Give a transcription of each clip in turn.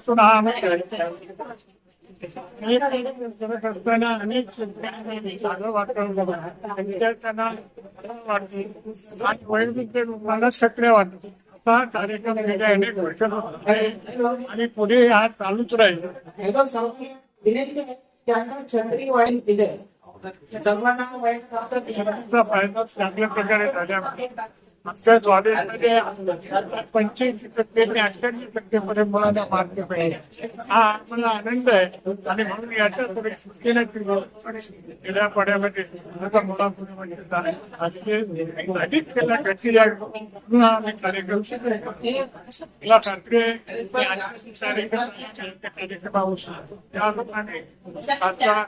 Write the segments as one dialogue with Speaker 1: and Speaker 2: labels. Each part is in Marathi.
Speaker 1: वर्षापासून हा आम्ही करताना अनेक चांगलं वाटतं विद्यार्थ्यांना वाटते आणि वयोवृद्ध लोकांना सक्रिय वाटतो. हा कार्यक्रम गेल्या अनेक वर्ष आणि पुढे हा चालूच राहील. सर्वांचा फायदा चांगल्या प्रकारे झाल्यामुळे आमच्या कॉलेजमध्ये 85% ते 98% पर्यंत मुलांना मार्क मिळाले. हा आम्हाला आनंद आहे आणि म्हणून याच्या पुढे शिक्षण गेल्या पाड्यामध्ये अधिक केला गती म्हणून आम्ही कार्यक्रम मला खात्री आहे कार्यक्रमावर त्या लोकांनी आता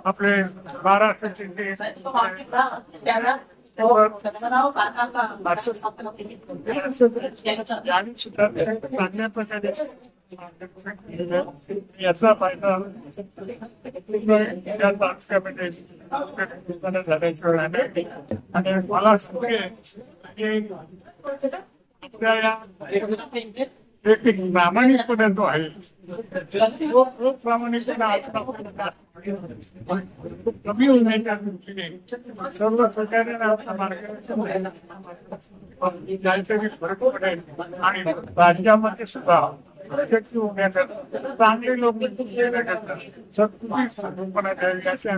Speaker 1: आपले महाराष्ट्राचे चांगल्या प्रकारे याचा फायदा झाल्याशिवाय आणि मला एक प्रामाणिकपणा जो आहे तो प्रामाणिकपणा कमी होण्याच्या दृष्टीने सर्व सरकारने आपला मार्ग काहीतरी फरक पडेल आणि राज्यामध्ये सुद्धा शक्ती होण्याकरता चांगले लोक सत्पणा द्यावी असे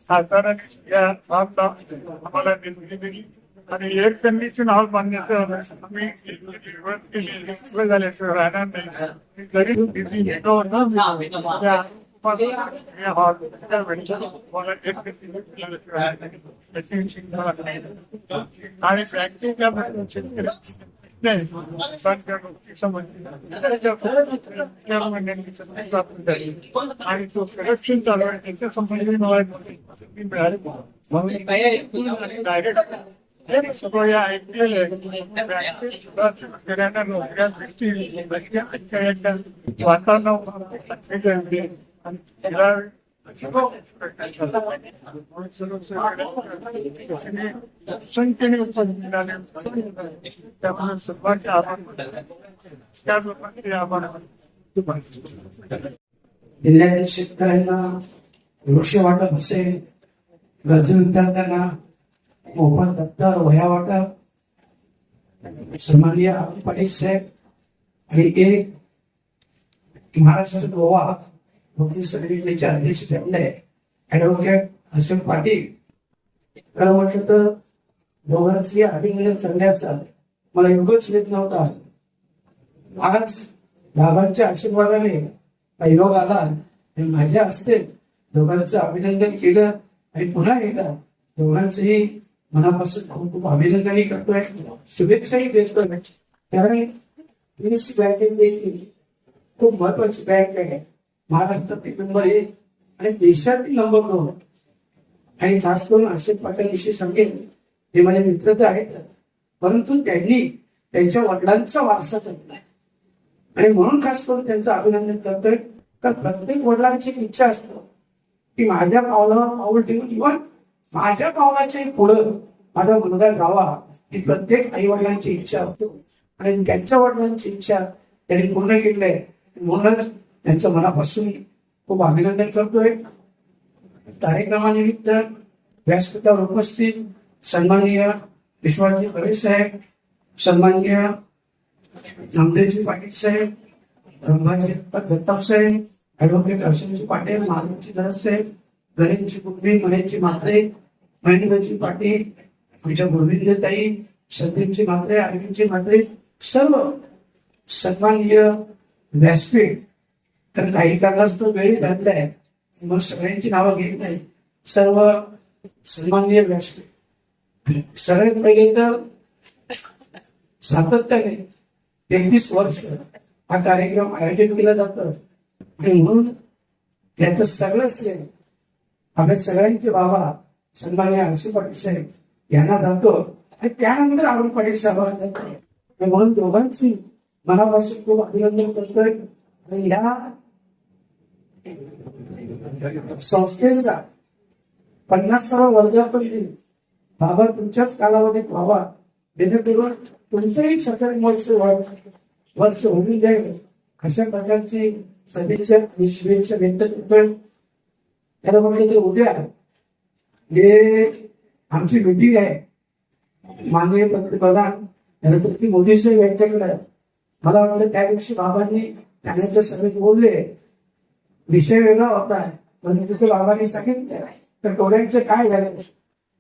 Speaker 1: साताराने आम्हाला देणगी दिली आणि एअर कंडिशन हॉल बांधण्याचं आम्ही झाल्याशिवाय राहणार नाही. जरी आणि बँकेच्या आणि तो करेक्शन चालू आहे त्याच्या संबंधी मला मिळाली म्हणून डायरेक्ट सगळं या ऐकलेल्या नोकऱ्या भेटतील वातावरण संख्येने उपज मिळाले त्यामुळे सर्वांचे आभार त्या लोकांचे आभार.
Speaker 2: जिल्ह्यातील शेतकऱ्यांना वृक्ष वाटप असेल, गरजू विद्यार्थ्यांना मोफत दप्तर वह्या वाटप, सन्माननीय अरुण पाटील साहेब आणि एक महाराष्ट्र गोवा भक्ती संघटनेचे अध्यक्ष ठेवले ऍडव्होकेट अशोक पाटील. खरं म्हटलं तर दोघांची अभिनंदन करण्याचा मला योगच येत नव्हता. आज बाबांच्या आशीर्वादाने योग आला आणि माझ्या हस्ते दोघांचं अभिनंदन केलं आणि पुन्हा एकदा दोघांचंही मनापासून खूप खूप अभिनंदनही करतोय, शुभेच्छाही देतोय. कारण बँक देखील खूप महत्वाची बँक आहे. महाराष्ट्रातील नंबर 1 आणि देशातील नंबर 2. आणि खास करून अशोक पाटील विषयी सांगेल, ते माझे मित्र तर आहेत, परंतु त्यांनी त्यांच्या वडिलांचा वारसा जपलाय आणि म्हणून खास करून त्यांचं अभिनंदन करतोय. कारण प्रत्येक वडिलांची इच्छा असतो की माझ्या पावलावर पाऊल ठेवून इव्हन माझ्या पावलाच्या पुढं माझा मुलगा जावा, ही प्रत्येक आई वडिलांची इच्छा असते आणि त्यांच्या वडिलांची इच्छा त्यांनी पूर्ण केली आहे. म्हणूनच त्यांचं मनापासून खूप अभिनंदन करतोय. कार्यक्रमानिमित्त व्यासपीठावर उपस्थित सन्माननीय विश्वासजी खरे साहेब, सन्माननीय नामदेवजी पाटील साहेब, रंभाजी दत्ताप साहेब, ऍडव्होकेट अर्शनजी पाटील, महादेवजी धरस साहेब, गणेशजी कुटुंबी, गणेशजी म्हात्रे, महेंद्रजी पाटील, आमच्या गोविंदताई, संदीपजी म्हात्रे, अरविंदजी म्हात्रे, सर्व सन्माननीय व्यासपीठ. तर काही कारणास्तव वेळी घातलाय, मग सगळ्यांची नावं घेत नाही. सर्व सन्माननीय व्यासपीठ. सगळ्यात पहिले तर सातत्याने 33 वर्ष हा कार्यक्रम आयोजित केला जातो आणि म्हणून याचं सगळं श्रेय आपल्या सगळ्यांचे बाबा सन्माननीय अशोक पाटील साहेब यांना जातो आणि त्यानंतर अरुण पाटील साहेबांना जातो. म्हणून दोघांची मनापासून खूप अभिनंदन करतोय. आणि या संस्थेचा 50वा वर्धापन दिन बाबा तुमच्याच कालावधीत व्हावा, जेणेकरून तुमचंही सगळं वर्ष होऊन जाईल अशा प्रकारची सदिच्छा आणि शुभेच्छा व्यक्त करतोय. त्याला म्हटलं तर उद्या जे आमची मीटिंग आहे माननीय पंतप्रधान नरेंद्र मोदी साहेब यांच्याकडे, मला वाटतं त्या दिवशी बाबांनी ठाण्याच्या सभेत बोलले, विषय वेगळा होता पण तिथे बाबांनी सांगितलं तर डोळ्यांचं काय झालं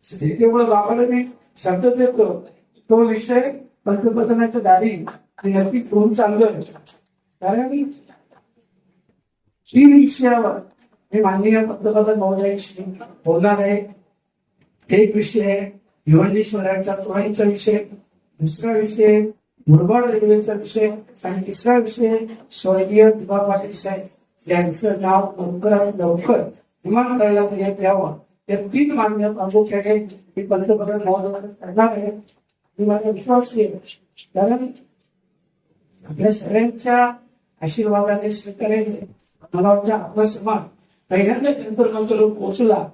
Speaker 2: त्यामुळे बाबाला मी शब्द देतो तो विषय पंतप्रधानाच्या दारी नक्की घेऊन चाललोय. कारण तीन विषयावर मी माननीय पंतप्रधान महोदयांशी बोलणार आहे. एक विषय आहे भिवंडी शहराच्या पुराणीचा विषय, दुसरा विषय मुरबाड रेल्वेचा विषय आणि तिसरा विषय स्वर्गीय दिवा पाटील साहेब यांचं नाव लवकरात लवकर विमानतळाला देण्यात यावं. या तीन मागण्या प्रामुख्याने मी पंतप्रधान महोदयांना करणार आहे. मी माझा विश्वास आहे कारण आपल्या सगळ्यांच्या आशीर्वादाने सहकार्याने मला वाटतं आपला समाज पहिल्यांदा जंतर मंतरवर पोहोचला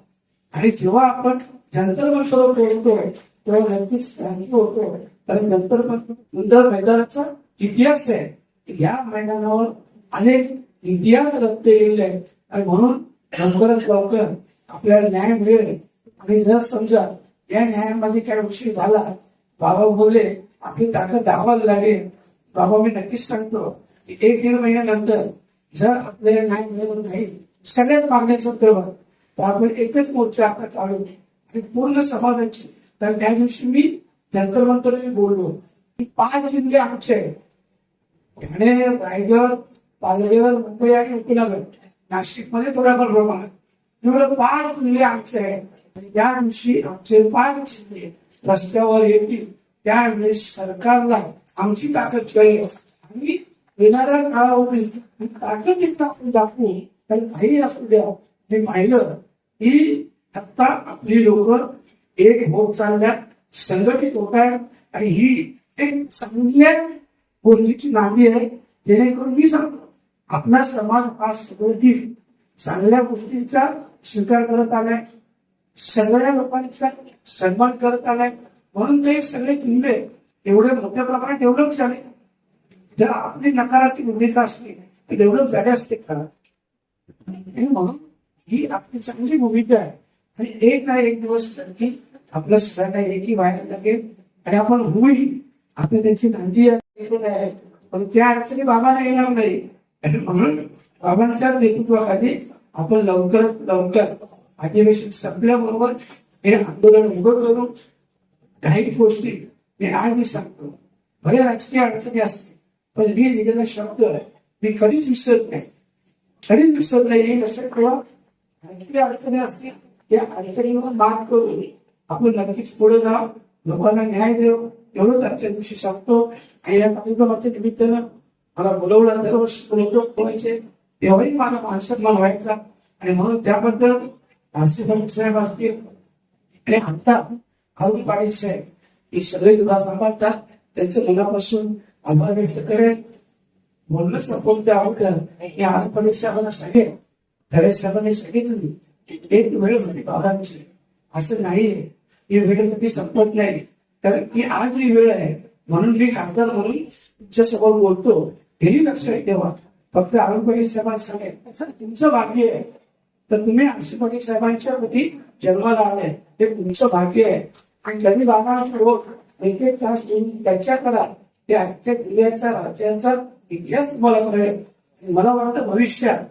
Speaker 2: आणि जेव्हा आपण जंतर मंतरवर पोहोचतोय तेव्हा नक्कीच होतो. कारण नंतर मैदानाचा इतिहास आहे. या मैदानावर अनेक इतिहास रचलेले आहेत आणि म्हणून लवकरात लवकर आपल्याला न्याय मिळेल. आणि जर समजा या न्यायामध्ये काही उशीर झाला, बाबा बोलले आपली ताकद दाखवायला लागेल, बाबा मी नक्कीच सांगतो की 1-1.5 महिन्यानंतर जर आपल्याला न्याय मिळत नाही सगळ्याच मागण्यांचं संदर्भात तर आपण एकच मोर्चा आता काढू आणि पूर्ण समाजाची. तर त्या दिवशी मी जंतर मंतर बोललो की 5 जिल्हे आमचे ठाणे, रायगड, पालघर, मुंबई आणि उपनगर, नाशिकमध्ये थोड्याफार प्रमाणात 5 जिल्हे आमचे आहेत. त्या दिवशी आमचे 5 जिल्हे रस्त्यावर येतील त्यावेळेस सरकारला आमची ताकद कळेल आणि येणाऱ्या काळामध्ये ताकद आपण दाखवू. तर काही असू द्या मी पाहिलं की आता आपली लोक एक होत चालल्यात, संघटित होत आहेत आणि ही एक चांगल्या गोष्टीची नांदी आहे. जेणेकरून मी सांगतो आपला समाज हा संघटित चांगल्या गोष्टींचा स्वीकार करत आलाय, सगळ्या लोकांचा सन्मान करत आलाय. म्हणून ते सगळे जिल्हे एवढे मोठ्या प्रमाणात डेव्हलप झाले. जर आपली नकाराची भूमिका असली तर डेव्हलप झाले असते का? म्हणून ही आपली चांगली भूमिका आहे आणि एक ना एक दिवस नक्की आपल्या सगळ्यांना एकही व्हायला लागेल आणि आपण होईल. आपल्या त्यांची नांदी आहे पण त्या अडचणी बाबांना येणार नाही. म्हणून बाबांच्या नेतृत्वाखाली आपण लवकरात लवकर अधिवेशन संपल्याबरोबर हे आंदोलन उभं करू. काही गोष्टी मी आजही सांगतो, बऱ्या राजकीय अडचणी असते पण मी दिलेला शब्द मी कधीच विसरत नाही, कधीच विसरत नाही. हे लक्षात ठेवा, राजकीय अडचणी असतील त्या अडचणीवर मात करू आपण नक्कीच पुढे जाऊ, लोकांना न्याय देऊ एवढंच आजच्या दिवशी सांगतो. आणि या कार्यक्रमाच्या निमित्तानं मला बोलवलं, दरवर्षी लोक बोलायचे तेव्हाही मला मानसन्मान व्हायचा आणि म्हणून त्याबद्दल पाटील साहेब असतील आणि आता अरुण पाटील साहेब हे सगळे तुला सांभाळतात, त्यांचं मनापासून आभार व्यक्त करेल. म्हणून संपूर्ण अगोदर या अरुण पाटील साहेबांना सांगेल, धरे साहेबांनी सांगितली एक वेळ होती बाबांची, असं नाहीये ही वेळ कधी संपत नाही. कारण ती आज ही वेळ आहे म्हणून मी खासदार म्हणून तुमच्या समोर बोलतो हेही लक्षात ठेवा. फक्त अरुण पाटील साहेबांना सांगेल सर तुमचं भाग्य आहे तर तुम्ही अरुण पाटील साहेबांच्या प्रती जन्माला आले हे तुमचं भाग्य आहे. आणि त्यांनी बाबांचा रोग एक तास त्यांच्या करा त्या आजच्या जिल्ह्याचा राज्याचा इतिहास तुम्हाला कळेल. मला वाटतं भविष्यात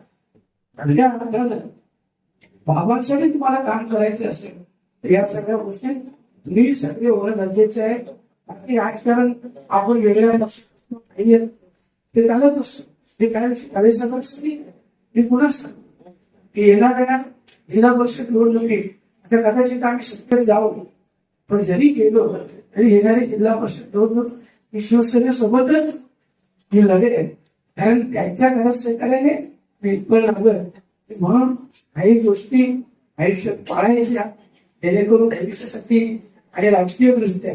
Speaker 2: बाबांसाठी तुम्हाला काम करायचं असेल तर या सगळ्या गोष्टी तुम्ही सगळे होणं गरजेचं आहे. बाकी राजकारण आपण वेगळ्या ते चालत असतो. हे काय समजतं मी पुन्हा सांगतो की येणाऱ्या जिल्हा परिषद निवडणुकीत आता कदाचित आम्ही सत्तेत जाऊ पण जरी गेलो तरी येणारी जिल्हा परिषद निवडणूक ही शिवसेनेसोबतच मी लढेल. कारण त्यांच्या घरात सहकार्याने मी इथपर्यंत लागलं. म्हणून काही गोष्टी आयुष्यात पाळायच्या जेणेकरून भविष्यासाठी आणि राजकीय दृष्ट्या